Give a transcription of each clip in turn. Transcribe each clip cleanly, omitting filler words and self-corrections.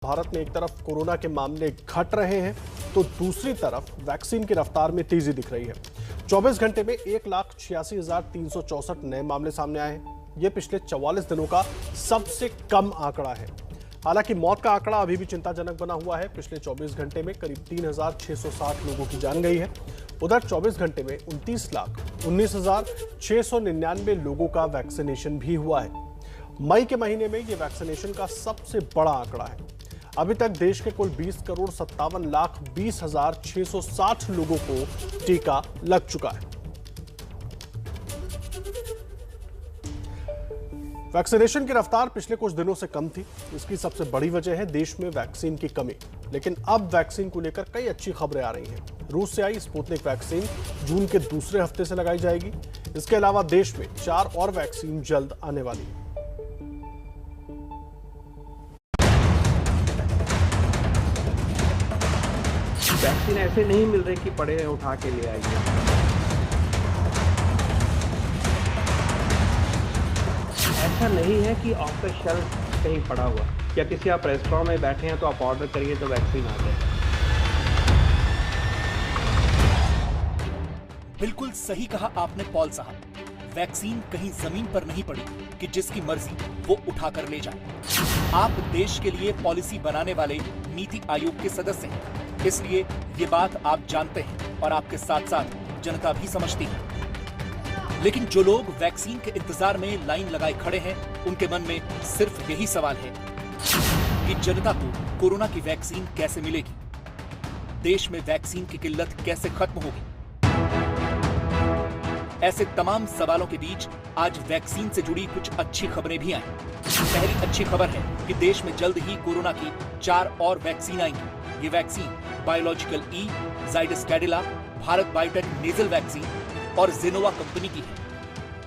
भारत में एक तरफ कोरोना के मामले घट रहे हैं तो दूसरी तरफ वैक्सीन की रफ्तार में तेजी दिख रही है। 24 घंटे में 1,86,364 नए मामले सामने आए हैं। यह पिछले 44 दिनों का सबसे कम आंकड़ा है। हालांकि मौत का आंकड़ा अभी भी चिंताजनक बना हुआ है। पिछले 24 घंटे में करीब 3,660 लोगों की जान गई है। उधर 24 घंटे में 29,19,699 लोगों का वैक्सीनेशन भी हुआ है। मई के महीने में यह वैक्सीनेशन का सबसे बड़ा आंकड़ा है। अभी तक देश के कुल 20,57,20,660 लोगों को टीका लग चुका है। वैक्सीनेशन की रफ्तार पिछले कुछ दिनों से कम थी। इसकी सबसे बड़ी वजह है देश में वैक्सीन की कमी। लेकिन अब वैक्सीन को लेकर कई अच्छी खबरें आ रही हैं। रूस से आई स्पुतनिक वैक्सीन जून के दूसरे हफ्ते से लगाई जाएगी। इसके अलावा देश में 4 और वैक्सीन जल्द आने वाली है। वैक्सीन ऐसे नहीं मिल रहे कि पड़े हैं उठा के ले आइए। ऐसा नहीं है कि ऑफ द शेल्फ कहीं पड़ा हुआ या किसी आप रेस्टोरेंट में बैठे हैं तो आप ऑर्डर करिए तो वैक्सीन आ जाए। बिल्कुल सही कहा आपने पॉल साहब। वैक्सीन कहीं जमीन पर नहीं पड़ी कि जिसकी मर्जी वो उठाकर ले जाए। आप देश के लिए पॉलिसी बनाने वाले नीति आयोग के सदस्य हैं, इसलिए ये बात आप जानते हैं और आपके साथ साथ जनता भी समझती है। लेकिन जो लोग वैक्सीन के इंतजार में लाइन लगाए खड़े हैं, उनके मन में सिर्फ यही सवाल है कि जनता को कोरोना की वैक्सीन कैसे मिलेगी, देश में वैक्सीन की किल्लत कैसे खत्म होगी। ऐसे तमाम सवालों के बीच आज वैक्सीन से जुड़ी कुछ अच्छी खबरें भी आई। पहली अच्छी खबर है कि देश में जल्द ही कोरोना की 4 और वैक्सीन आएंगी। ये vaccine Biological E, Zydus Cadila, Bharat Biotech nasal vaccine और जेनोवा कंपनी की है।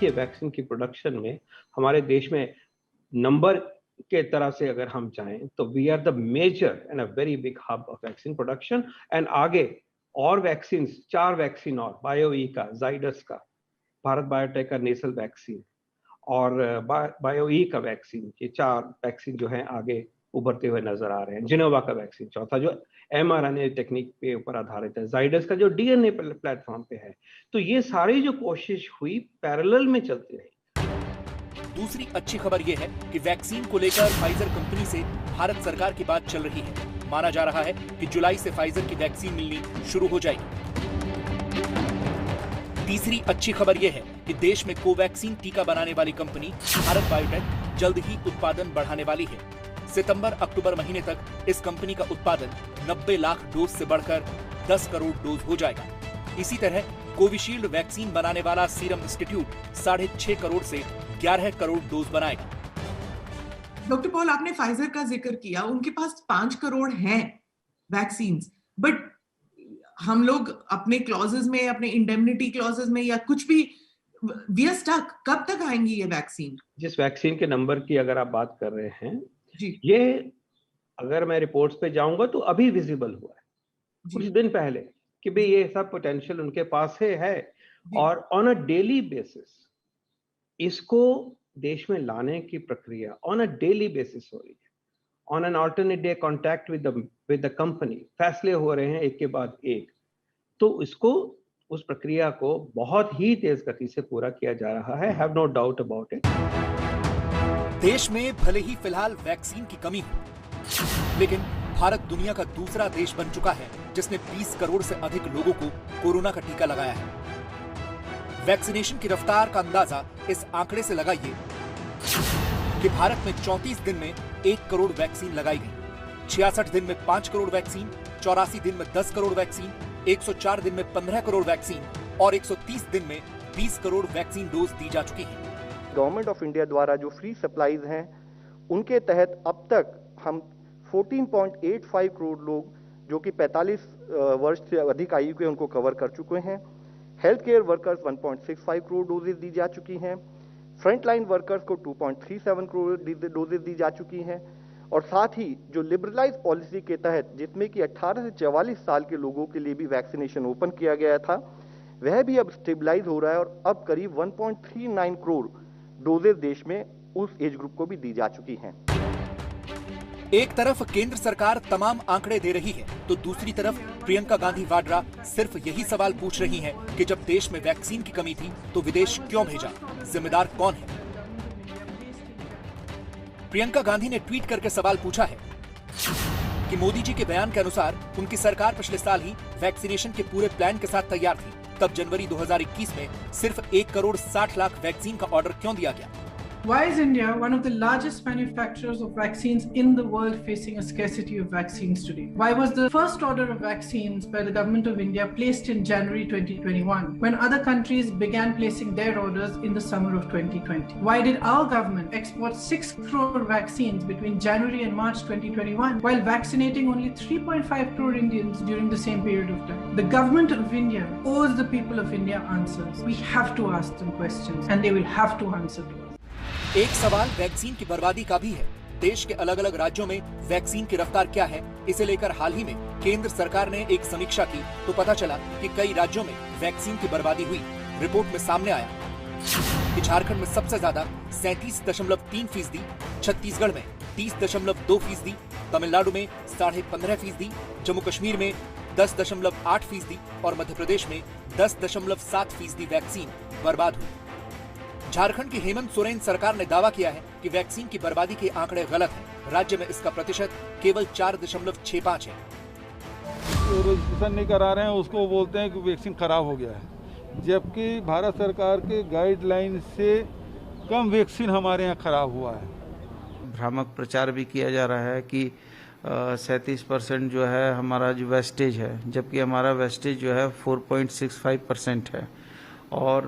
ये वैक्सीन की प्रोडक्शन में हमारे देश में नंबर के तरह से अगर हम चाहें तो we are the major and a very big hub of vaccine production. And आगे और वैक्सीन 4 वैक्सीन और बायो-ई का, जाइडस का, भारत बायोटेक का नेजल वैक्सीन और बायो-ई का वैक्सीन, ये 4 वैक्सीन जो हैं आगे उभरते हुए नजर आ रहे हैं। जिनोवा का वैक्सीन चौथा जो mRNA टेक्निक पे ऊपर आधारित है, जाइडस का जो डीएनए प्लेटफॉर्म पे है। तो ये सारी जो कोशिश हुई पैरेलल में चलती रही। दूसरी अच्छी खबर यह है कि वैक्सीन को लेकर फाइजर कंपनी से भारत सरकार की बात चल रही है। माना जा रहा है कि जुलाई से फाइजर की वैक्सीन मिलनी शुरू हो जाएगी। तीसरी अच्छी खबर यह है कि देश में कोवैक्सीन टीका बनाने वाली कंपनी भारत बायोटेक जल्द ही उत्पादन बढ़ाने वाली है। सितंबर-अक्टूबर महीने तक इस कंपनी का उत्पादन 90 लाख डोज से बढ़कर 10 करोड़ डोज हो जाएगा। इसी तरह कोविशील्ड वैक्सीन बनाने वाला सीरम इंस्टीट्यूट 6.5 करोड़ से 11 करोड़ डोज बनाएगा। डॉक्टर पॉल, आपने फाइजर का जिक्र किया, उनके पास 5 करोड़ हैं वैक्सीन, बट हम लोग अपने क्लॉजेस में, अपने इंडेमनिटी क्लॉजेस में या कुछ भी वी आर स्टक। कब तक आएंगी ये वैक्सीन? जिस वैक्सीन के नंबर की अगर आप बात कर रहे हैं जी, ये अगर मैं रिपोर्ट्स पे जाऊंगा तो अभी विजिबल हुआ है कुछ दिन पहले कि भाई ये सब पोटेंशियल उनके पास है और ऑन अ डेली बेसिस इसको देश में लाने की प्रक्रिया ऑन अ डेली बेसिस हो रही है। On an alternate day contact with the company फैसले हो रहे हैं एक के बाद एक। तो इसको उस प्रक्रिया को बहुत ही तेज गति से पूरा किया जा रहा है, have no doubt about it. देश में भले ही फिलहाल वैक्सीन की कमी हो, लेकिन भारत दुनिया का दूसरा देश बन चुका है जिसने 20 करोड़ से अधिक लोगों को कोरोना का टीका लगाया है। वैक्सीनेशन की रफ्तार का अंदाजा इस आंकड़े से लगाइए कि भारत में 34 दिन में 1 करोड़ वैक्सीन लगाई गई, 66 दिन में 5 करोड़ वैक्सीन, 84 दिन में 10 करोड़ वैक्सीन, 104 दिन में 15 करोड़ वैक्सीन और 130 दिन में 20 करोड़ वैक्सीन डोज दी जा चुकी है। गवर्नमेंट ऑफ इंडिया द्वारा जो फ्री सप्लाईज हैं उनके तहत अब तक हम 14.85 करोड़ लोग जो कि 45 वर्ष से अधिक आयु के उनको कवर कर चुके हैं। Health care workers 1.65 crore doses दी जा चुकी हैं। फ्रंट लाइन वर्कर्स को 2.37 करोड़ डोजेज दी जा चुकी हैं। और साथ ही जो लिबरलाइज पॉलिसी के तहत जिसमें कि 18 से 44 साल के लोगों के लिए भी वैक्सीनेशन ओपन किया गया था, वह भी अब स्टेबलाइज हो रहा है और अब करीब 1.39 करोड़ डोजेज देश में उस एज ग्रुप को भी दी जा चुकी हैं। एक तरफ केंद्र सरकार तमाम आंकड़े दे रही है, तो दूसरी तरफ प्रियंका गांधी वाड्रा सिर्फ यही सवाल पूछ रही हैं कि जब देश में वैक्सीन की कमी थी तो विदेश क्यों भेजा, जिम्मेदार कौन है। प्रियंका गांधी ने ट्वीट करके सवाल पूछा है कि मोदी जी के बयान के अनुसार उनकी सरकार पिछले साल ही वैक्सीनेशन के पूरे प्लान के साथ तैयार थी, तब जनवरी 2021 में सिर्फ 1 करोड़ 60 लाख वैक्सीन का ऑर्डर क्यों दिया गया। Why is India one of the largest manufacturers of vaccines in the world facing a scarcity of vaccines today? Why was the first order of vaccines by the government of India placed in January 2021 when other countries began placing their orders in the summer of 2020? Why did our government export 6 crore vaccines between January and March 2021 while vaccinating only 3.5 crore Indians during the same period of time? The government of India owes the people of India answers. We have to ask them questions and they will have to answer to us. एक सवाल vaccine की बर्बादी का भी है। देश के अलग अलग राज्यों में वैक्सीन की रफ्तार क्या है, इसे लेकर हाल ही में केंद्र सरकार ने एक समीक्षा की तो पता चला कि कई राज्यों में वैक्सीन की बर्बादी हुई। रिपोर्ट में सामने आया कि झारखंड में सबसे ज्यादा 37.3%, छत्तीसगढ़ में 30.2%, तमिलनाडु में 15.5%, जम्मू कश्मीर में 10.8% और मध्य प्रदेश में 10.7% वैक्सीन बर्बाद हुई। झारखंड की हेमंत सोरेन सरकार ने दावा किया है कि वैक्सीन की बर्बादी के आंकड़े गलत हैं। राज्य में इसका प्रतिशत केवल 4.65 है। जो रजिस्ट्रेशन नहीं करा रहे हैं उसको बोलते हैं कि वैक्सीन खराब हो गया है, जबकि भारत सरकार के गाइडलाइन से कम वैक्सीन हमारे यहाँ खराब हुआ है। भ्रामक प्रचार भी किया जा रहा है कि 37% जो है हमारा जो वेस्टेज है, जबकि हमारा वेस्टेज जो है 4.65% है और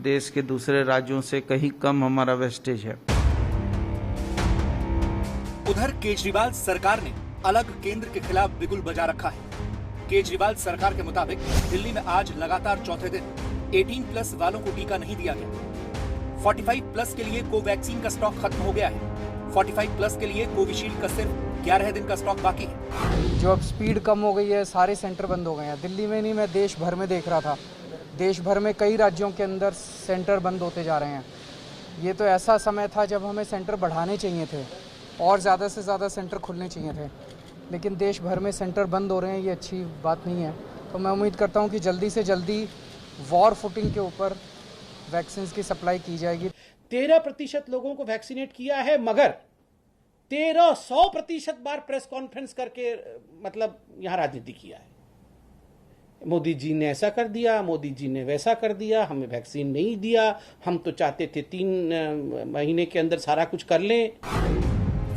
देश के दूसरे राज्यों से कहीं कम हमारा वेस्टेज है। उधर केजरीवाल सरकार ने अलग केंद्र के खिलाफ बिगुल बजा रखा है। केजरीवाल सरकार के मुताबिक दिल्ली में आज लगातार चौथे दिन 18+ वालों को टीका नहीं दिया गया। 45+ के लिए कोवैक्सीन का स्टॉक खत्म हो गया है। 45+ के लिए कोविशील्ड का सिर्फ 11 दिन का स्टॉक बाकी है। जो अब स्पीड कम हो गई है, सारे सेंटर बंद हो गए हैं। दिल्ली में नहीं, मैं देश भर में देख रहा था, देश भर में कई राज्यों के अंदर सेंटर बंद होते जा रहे हैं। ये तो ऐसा समय था जब हमें सेंटर बढ़ाने चाहिए थे और ज़्यादा से ज़्यादा सेंटर खुलने चाहिए थे, लेकिन देश भर में सेंटर बंद हो रहे हैं, ये अच्छी बात नहीं है। तो मैं उम्मीद करता हूँ कि जल्दी से जल्दी वॉर फुटिंग के ऊपर वैक्सीन की सप्लाई की जाएगी। 13% लोगों को वैक्सीनेट किया है, मगर 1300% बार प्रेस कॉन्फ्रेंस करके मतलब यहाँ राजनीति किया है। मोदी जी ने ऐसा कर दिया, मोदी जी ने वैसा कर दिया, हमें वैक्सीन नहीं दिया, हम तो चाहते थे 3 महीने के अंदर सारा कुछ कर लें।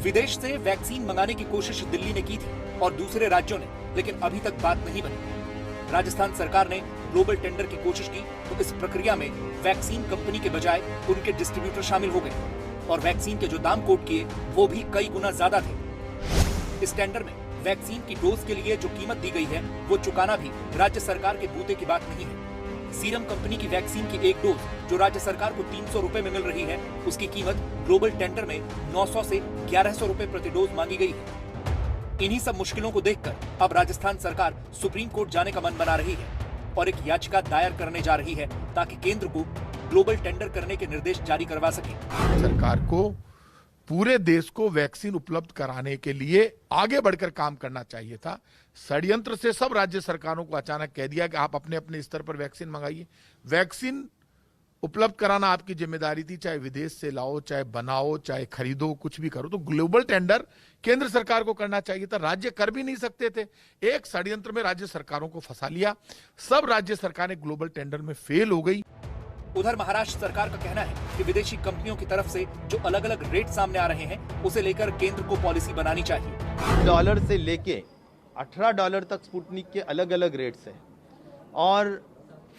विदेश से वैक्सीन मंगाने की कोशिश दिल्ली ने की थी और दूसरे राज्यों ने, लेकिन अभी तक बात नहीं बनी। राजस्थान सरकार ने ग्लोबल टेंडर की कोशिश की तो इस प्रक्रिया में वैक्सीन कंपनी के बजाय उनके डिस्ट्रीब्यूटर शामिल हो गए और वैक्सीन के जो दाम कोट किए वो भी कई गुना ज्यादा थे। इस टेंडर में वैक्सीन की डोज के लिए जो कीमत दी गई है वो चुकाना भी राज्य सरकार के बूते की बात नहीं है। सीरम कंपनी की वैक्सीन की एक डोज जो राज्य सरकार को 300 रुपए में मिल रही है, उसकी कीमत ग्लोबल टेंडर में 900 से 1100 रुपए प्रति डोज मांगी गई है। इन्हीं सब मुश्किलों को देखकर अब राजस्थान सरकार सुप्रीम कोर्ट जाने का मन बना रही है और एक याचिका दायर करने जा रही है ताकि केंद्र को ग्लोबल टेंडर करने के निर्देश जारी करवा सके। सरकार को पूरे देश को वैक्सीन उपलब्ध कराने के लिए आगे बढ़कर काम करना चाहिए था। षड्यंत्र से सब राज्य सरकारों को अचानक कह दिया कि आप अपने अपने स्तर पर वैक्सीन मंगाइए। वैक्सीन उपलब्ध कराना आपकी जिम्मेदारी थी, चाहे विदेश से लाओ, चाहे बनाओ, चाहे खरीदो, कुछ भी करो। तो ग्लोबल टेंडर केंद्र सरकार को करना चाहिए था, राज्य कर भी नहीं सकते थे। एक षड्यंत्र में राज्य सरकारों को फंसा लिया, सब राज्य सरकारें ग्लोबल टेंडर में फेल हो गई। उधर महाराष्ट्र सरकार का कहना है कि विदेशी कंपनियों की तरफ से जो अलग अलग रेट सामने आ रहे हैं उसे लेकर केंद्र को पॉलिसी बनानी चाहिए। $1 से लेके $18 तक स्पुतनिक के अलग अलग रेट्स हैं और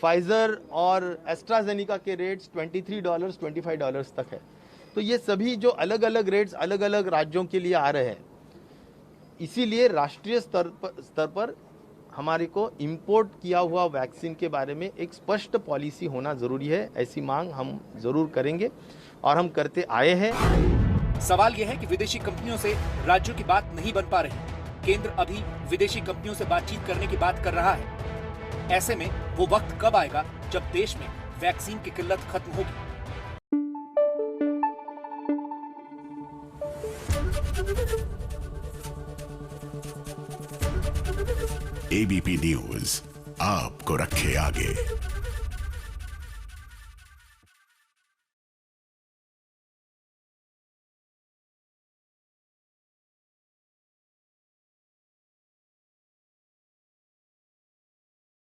फाइजर और एस्ट्राजेनिका के रेट्स $23, $25 तक है। तो ये सभी जो अलग अलग रेट्स अलग अलग राज्यों के लिए आ रहे हैं, इसीलिए राष्ट्रीय स्तर पर हमारे को इंपोर्ट किया हुआ वैक्सीन के बारे में एक स्पष्ट पॉलिसी होना जरूरी है। ऐसी मांग हम जरूर करेंगे और हम करते आए हैं। सवाल यह है कि विदेशी कंपनियों से राज्यों की बात नहीं बन पा रही। केंद्र अभी विदेशी कंपनियों से बातचीत करने की बात कर रहा है। ऐसे में वो वक्त कब आएगा जब देश में वैक्सीन की किल्लत खत्म होगी? एबीपी न्यूज आपको रखे आगे।